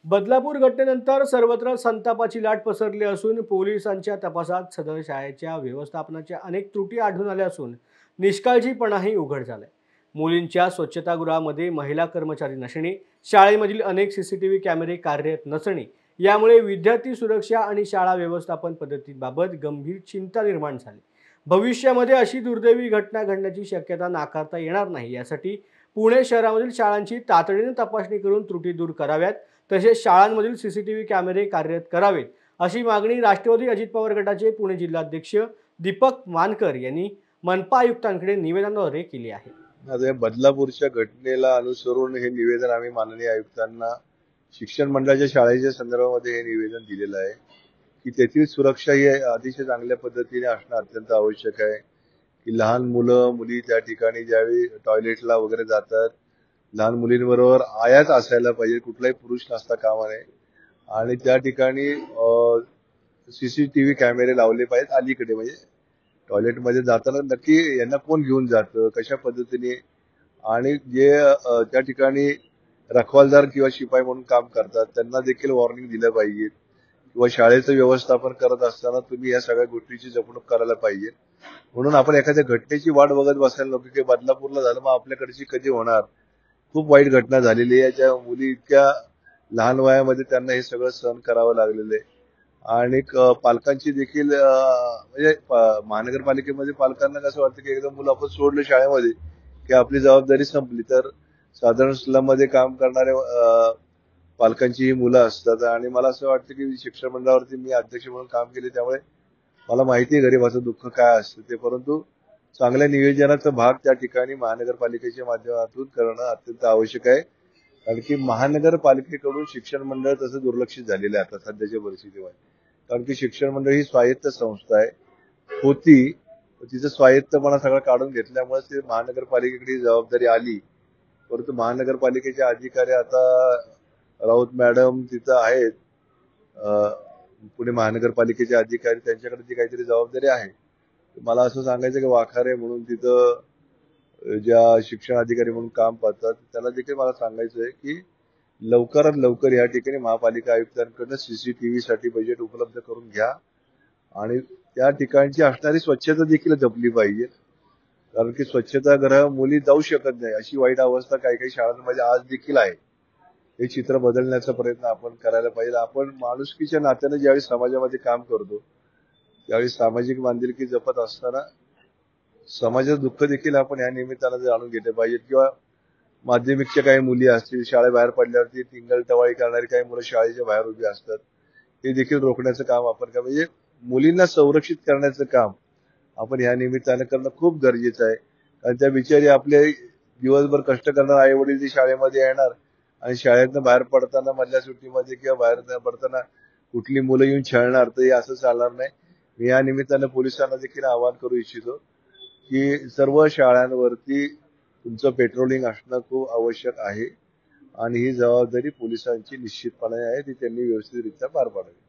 बदलापूर घटनेनंतर सर्वत्र संतापाची लाट पसरली असून पोलिसांच्या तपासात सदर शाळेच्या व्यवस्थापनाच्या अनेक त्रुटी आढळून आल्या असून निष्काळजीपणाही उघड झालाय। मुलींच्या स्वच्छतागृहामध्ये महिला कर्मचारी नसणे, शाळेमधील अनेक सीसीटीव्ही कॅमेरे कार्यरत नसणे यामुळे विद्यार्थी सुरक्षा आणि शाळा व्यवस्थापन पद्धतीबाबत गंभीर चिंता निर्माण झाली। भविष्यामध्ये अशी दुर्दैवी घटना घडण्याची शक्यता नाकारता येणार नाही, यासाठी पुणे शहरामधील शाळांची तातडीने तपासणी करून त्रुटी दूर कराव्यात, तसेच शाळांमधील सीसीटीव्ही कॅमेरे कार्यरत करावेत अशी मागणी राष्ट्रवादी अजित पवार गटाचे पुणे जिल्हाध्यक्ष दीपक मानकर यांनी मनपा आयुक्तांकडे निवेदनाद्वारे केली आहे। आता या बदलापूरच्या घटनेला अनुसरून हे निवेदन आम्ही माननीय आयुक्तांना शिक्षण मंडळाच्या शाळेच्या संदर्भामध्ये हे निवेदन दिलेलं आहे की तेथील सुरक्षा ही अतिशय चांगल्या पद्धतीने असणं अत्यंत आवश्यक आहे। की लहान मुलं मुली त्या ठिकाणी ज्यावेळी टॉयलेटला वगैरे जातात, लहान मुलींबरोबर आयाच असायला पाहिजे, कुठलाही पुरुष नसता कामा नये। आणि त्या ठिकाणी सीसीटीव्ही कॅमेरे लावले पाहिजेत अलीकडे, म्हणजे टॉयलेटमध्ये जाताना नक्की यांना कोण घेऊन जातं, कशा पद्धतीने, आणि जे त्या ठिकाणी रखवालदार किंवा शिपाई म्हणून काम करतात त्यांना देखील वॉर्निंग दिलं पाहिजे किंवा शाळेचं व्यवस्थापन करत असताना तुम्ही या सगळ्या गोष्टीची जपणूक करायला पाहिजे। म्हणून आपण एखाद्या घटनेची वाट बघत बसायला नको की बदलापूरला झालं मग आपल्याकडची कधी होणार। खूप वाईट घटना झालेली आहे, ज्या मुली इतक्या लहान वयामध्ये त्यांना हे सगळं सहन करावं लागलेलं आहे। आणि पालकांची देखील म्हणजे महानगरपालिकेमध्ये पालकांना कसं वाटतं की एकदम मुलं आपण सोडलं शाळेमध्ये की आपली जबाबदारी संपली, तर साधारण स्लम मध्ये काम करणारे पालकांची ही मुलं असतात। आणि मला असं वाटतं की शिक्षण मंडळावरती मी अध्यक्ष म्हणून काम केले, त्यामुळे मला माहिती आहे गरीबाचं दुःख काय असतं ते, परंतु चांगल्या नियोजनाचा भाग त्या ठिकाणी महानगरपालिकेच्या माध्यमातून करणं अत्यंत आवश्यक आहे। कारण की महानगरपालिकेकडून शिक्षण मंडळ तसं दुर्लक्षित झालेलं आहे आता सध्याच्या परिस्थितीमध्ये। कारण की शिक्षण मंडळ ही स्वायत्त संस्था आहे, होती तिचं स्वायत्तपणा सगळं काढून घेतल्यामुळे ते महानगरपालिकेकडे जबाबदारी आली। परंतु महानगरपालिकेचे अधिकारी आता राऊत मॅडम तिथं आहेत, पुणे महानगरपालिकेचे अधिकारी, त्यांच्याकडे ती काहीतरी जबाबदारी आहे। मला असं सांगायचं की वाखारे म्हणून तिथं ज्या शिक्षण अधिकारी म्हणून काम पाहतात त्यांना देखील मला सांगायचं आहे की लवकरात लवकर या ठिकाणी महापालिका आयुक्तांकडून सीसीटीव्ही साठी बजेट उपलब्ध करून घ्या आणि त्या ठिकाणची असणारी स्वच्छता देखील जपली पाहिजे। कारण की स्वच्छतागृह मुली जाऊ शकत नाही अशी वाईट अवस्था काही काही शाळांमध्ये आज देखील आहे। हे चित्र बदलण्याचा प्रयत्न आपण करायला पाहिजे। आपण माणुसकीच्या नात्याने ज्यावेळी समाजामध्ये काम करतो त्यावेळी सामाजिक बांधिलकी जपत असताना समाजाचं दुःख देखील आपण या निमित्तानं जाणून घेतले पाहिजे। किंवा माध्यमिकच्या काही मुली असतील, शाळेबाहेर पडल्यावरती टिंगल टवाळी करणारी काही मुलं शाळेच्या बाहेर उभी असतात, ते देखील रोखण्याचं काम आपण करा। म्हणजे मुलींना संरक्षित करण्याचं काम आपण या निमित्तानं करणं खूप गरजेचं आहे। कारण त्या बिचारी आपले दिवसभर कष्ट करणार आई वडील शाळेमध्ये येणार आणि शाळेतनं बाहेर पडताना मधल्या सुट्टीमध्ये किंवा बाहेर पडताना कुठली मुलं येऊन छळणार, तर हे असं चालणार नाही। मी या निमित्तानं पोलिसांना देखील आवाहन करू इच्छितो की सर्व शाळांवरती तुमचं पेट्रोलिंग असणं खूप आवश्यक आहे आणि ही जबाबदारी पोलिसांची निश्चितपणे आहे, ती त्यांनी व्यवस्थितरित्या पार पाडावी।